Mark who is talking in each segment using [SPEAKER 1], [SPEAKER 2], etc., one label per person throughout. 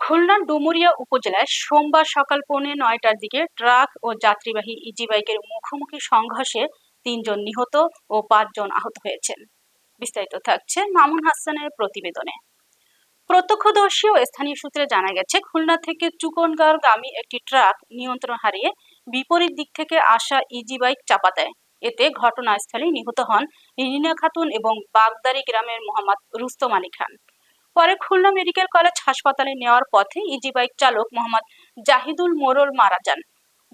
[SPEAKER 1] খুলনার ডুমুরিয়া উপজেলায় সোমবার সকাল 9:45টার দিকে ট্রাক ও যাত্রীবাহী ইজিবাইকের মুখোমুখি সংঘর্ষে ৩ জন নিহত ও ৫ জন আহত হয়েছেন। বিস্তারিত থাকছে মামুন হাসানের প্রতিবেদনে। প্রত্যক্ষদর্শী ও স্থানীয় সূত্রে জানা গেছে, খুলনা থেকে চুকনগরগামী একটি ট্রাক নিয়ন্ত্রণ হারিয়ে বিপরীত দিক থেকে আসা ইজিবাইক চাপা দেয়। এতে ঘটনাস্থলেই নিহত হন রিনা খাতুন এবং বাগদারি গ্রামের মোহাম্মদ রুস্তম আলী খান। পরে খুলনা মেডিকেল কলেজ হাসপাতালে নেওয়ার পথে ইজিবাইক চালক মোহাম্মদ জাহিদুল মোরল মারা যান।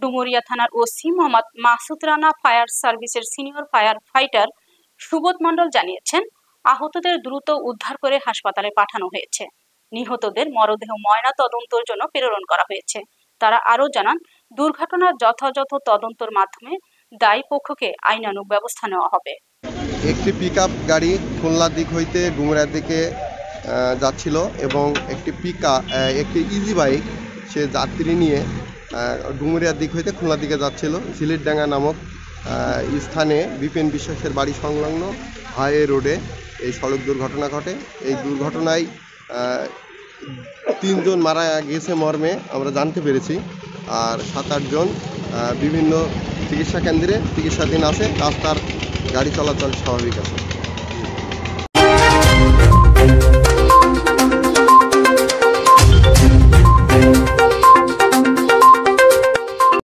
[SPEAKER 1] ডুমুরিয়া থানার ওসি মোহাম্মদ মাসুদ রানা ফায়ার সার্ভিসের সিনিয়র ফায়ার ফাইটার সুবোধ মণ্ডল জানিয়েছেন, আহতদের দ্রুত উদ্ধার করে হাসপাতালে পাঠানো হয়েছে। নিহতদের মরদেহ ময়না তদন্তের জন্য প্রেরণ করা হয়েছে। তারা আরও জানান, দুর্ঘটনার যথাযথ তদন্তের মাধ্যমে দায়ী পক্ষকে আইনানুগ ব্যবস্থা নেওয়া হবে।
[SPEAKER 2] একটি পিকআপ গাড়ি খুলনার দিক হইতে ডুমুরিয়ার দিকে যাচ্ছিল এবং একটি ইজি বাইক সে যাত্রী নিয়ে ডুমুরিয়ার দিক হইতে খুলনার দিকে যাচ্ছিল। ঝিলিরডাঙ্গা নামক স্থানে বিপিন বিশ্বাসের বাড়ি সংলগ্ন হাইওয়ে রোডে এই সড়ক দুর্ঘটনা ঘটে। এই দুর্ঘটনায় ৩ জন মারা গেছে মর্মে আমরা জানতে পেরেছি, আর ৭-৮ জন বিভিন্ন চিকিৎসা কেন্দ্রে চিকিৎসাধীন আছে। রাস্তার গাড়ি চলাচল স্বাভাবিক আছে।